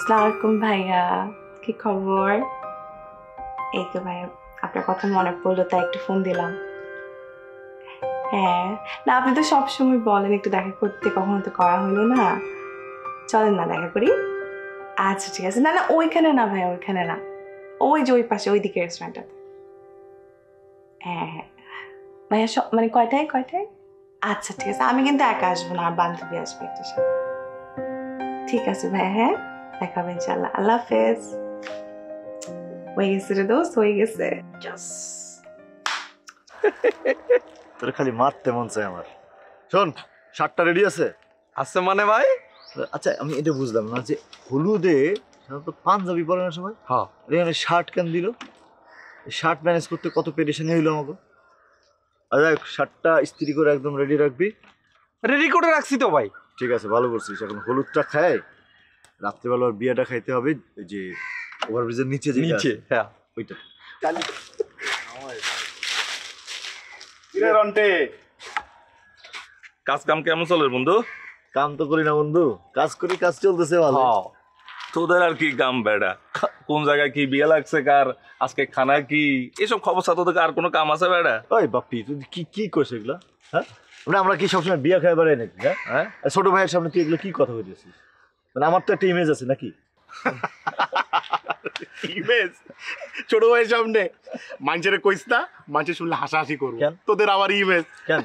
আসসালামু আলাইকুম ভাইয়া, কি খবর? এই তো ভাইয়া, আপনার কথা মনে পড়লো তাই একটু ফোন দিলাম। হ্যাঁ, না আপনি তো সবসময় বলেন একটু দেখা করতে, কখনো তো করা হলো না। চলেন না দেখা করি। আচ্ছা ঠিক আছে। না না ওইখানে না ভাইয়া, ওইখানে না, ওই যে ওই পাশে ওই দিকে রেস্টুরেন্টটাতে। হ্যাঁ হ্যাঁ ভাইয়া, মানে কয়টায় কয়টায়? আচ্ছা ঠিক আছে, আমি কিন্তু একা আসবো না, আর বান্ধবী আসবে একটা সাথে। ঠিক আছে ভাইয়া, হ্যাঁ দেখা হবে ইনশাল্লাহ। আল্লাহ হাফেজ। হয়ে গেছে রে দোস্ত, হয়ে গেছে। তোর খালি মারতে মন চায় আমার। শোন, শার্টটা রেডি আছে? আছে মানে ভাই? আচ্ছা আমি এটা বুঝলাম না যে হলুদে সাধারণত পাঞ্জাবি পরানোর সময় হ্যাঁ এখানে শার্ট কেন দিল? শার্ট ম্যানেজ করতে কত পেরেশানি হইলো আমাকে। আর দেখ, শার্টটা ইস্ত্রি করে একদম রেডি রাখবি। রেডি করে রাখছি তো ভাই। ঠিক আছে, ভালো করছিস। এখন হলুদটা খায়, রাত্রিবেলা ওর বিয়েটা খাইতে হবে, ওই যে ওভারব্রিজের নিচে যে নিচে, হ্যাঁ ওইটা। কাজ কাম কেমন চলে বন্ধু? কাম তো করি না বন্ধু, কাজ করি, কাজ চলতেছে ভালো। তোদের আর কি কাম বেড়া? কোন জায়গায় কি বিয়ে লাগছে কার, আজকে খানা কি, এসব খবর সাথে তোদের আর কোনো কাম আছে বেড়া? ওই বাপ্পি, তুই কি কি করছিস এগুলা? হ্যাঁ, মানে আমরা কি সবসময় বিয়ে খাই বেড়াই নাকি? হ্যাঁ, আর ছোট ভাইয়ের সামনে তুই এগুলো কি কথা বলছিস? মানে আমার তো একটা ইমেজ আছে নাকি? ইমেজ? ছোট ভাইয়ের সামনে মানুষের কইস না, মানুষের শুনলে হাসাহাসি করবো। কেন? তোদের আবার ইমেজ কেন?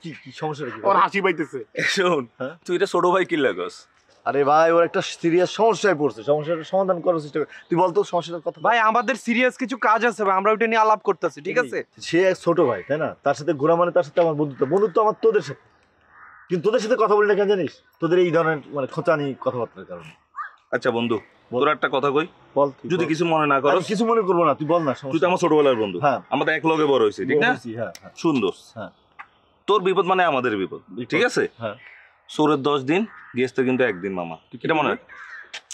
কি কি সমস্যা কি? ওর হাসি পাইতেছে। শোন, হ্যাঁ? তুই এটা ছোট ভাই কি লাগস? আরে ভাই, ওর একটা সিরিয়াস সমস্যায় পড়ছে, সমস্যাটার সমাধান করার চেষ্টা কর। তুই বলতো সমস্যাটার কথা। ভাই আমাদের সিরিয়াস কিছু কাজ আছে ভাই, আমরা ওইটা নিয়ে আলাপ করতেছি, ঠিক আছে? সে এক ছোট ভাই, তাই না? তার সাথে ঘোরা মানে তার সাথে আমার বন্ধুত্ব, বন্ধুত্ব আমার তোদের সাথে। কিন্তু তোদের সাথে কথা বলি না কেন জানিস? তোদের এই ধরনের মানে খোঁচানি কথাবার্তার কারণে। আচ্ছা বন্ধু, তোর একটা কথা কই, বল তুই যদি বল। কিছু মনে না করো। আমি কিছু মনে করবো না, তুই বল না। তুই তো আমার ছোটবেলার বন্ধু, হ্যাঁ। আমাদের এক লগে বড় হয়েছে, ঠিক না? হ্যাঁ হ্যাঁ সুন্দর। হ্যাঁ। তোর বিপদ মানে আমাদের বিপদ, ঠিক আছে? হ্যাঁ। সোরের 10 দিন, গেস্টের কিন্তু একদিন মামা। এটা মনে হয়?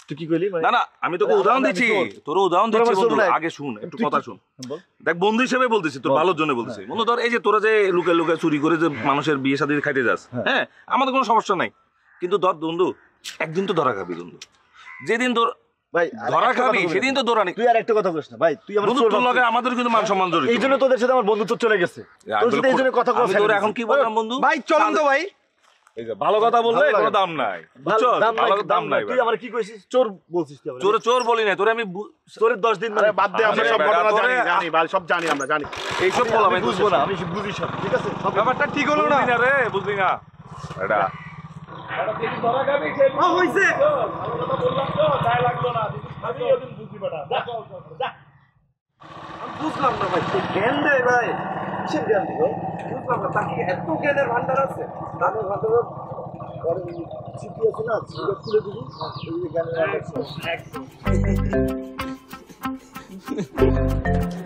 তুই কি কইলি? না না, আমি তোকে উদাহরণ দিচ্ছি, তোর উদাহরণ তোর দিচ্ছি আমার বন্ধু। শোন না। আগে শুন, একটু তুই কথা কি- শুন। বল। দেখ, বন্ধু হিসেবে বলতেছি, তোর বল। ভালোর জন্য বলতেছি। বন্ধু ধর, এই যে তোরা যে লুকে লুকে চুরি করে যে মানুষের বিয়ে শাদী খাইতে যাস, হ্যাঁ, আমাদের কোনো সমস্যা নাই। কিন্তু ধর বন্ধু, একদিন তো ধরা খাবি বন্ধু। যেদিন তোর ভাই ধরা খাবি সেদিন তো ধরা নেই। তুই আর একটা কথা কইস না ভাই, তুই আমার বন্ধু, তোর লগে আমাদের কিন্তু মান সম্মান জড়িত। এই জন্য তোদের সাথে আমার বন্ধুত্ব চলে গেছে। তোর সাথে এই জন্য কথা কওয়া আমি তোর এখন কি বললাম বন্ধু? ভাই চলুন তো ভাই। এই যে ভালো কথা বললে ভালো কোনো লাগে। দাম নাই, বুঝছো? ভালো দাম নাই। তুই আমার কি কইছিস? চোর বলছিস তুই আমার। চোর চোর বলি না তোরে আমি। চোরের 10 দিন আরে বাদ দে, আমরা আরে সব বেটা, ঘটনা তোরে- জানি, জানি ভাই, সব জানি, আমরা জানি। এইসব বল, আমি আমি বুঝবো না, আমি বুঝি সব, ঠিক আছে? সব ব্যাপারটা ঠিক হলো না। বুঝবি না রে, বুঝবি না এটা। হইছে। বুঝলাম না ভাই, জ্ঞান দেয় ভাই। কিসের জ্ঞান দিল? বুঝলাম না, তাকে এত জ্ঞানের ভান্ডার আছে। আমি ভাবতে আর চিঠি আছে না, চিঠিটা খুলে দিবি, এই যে জ্ঞানের ব্যাপার আছে।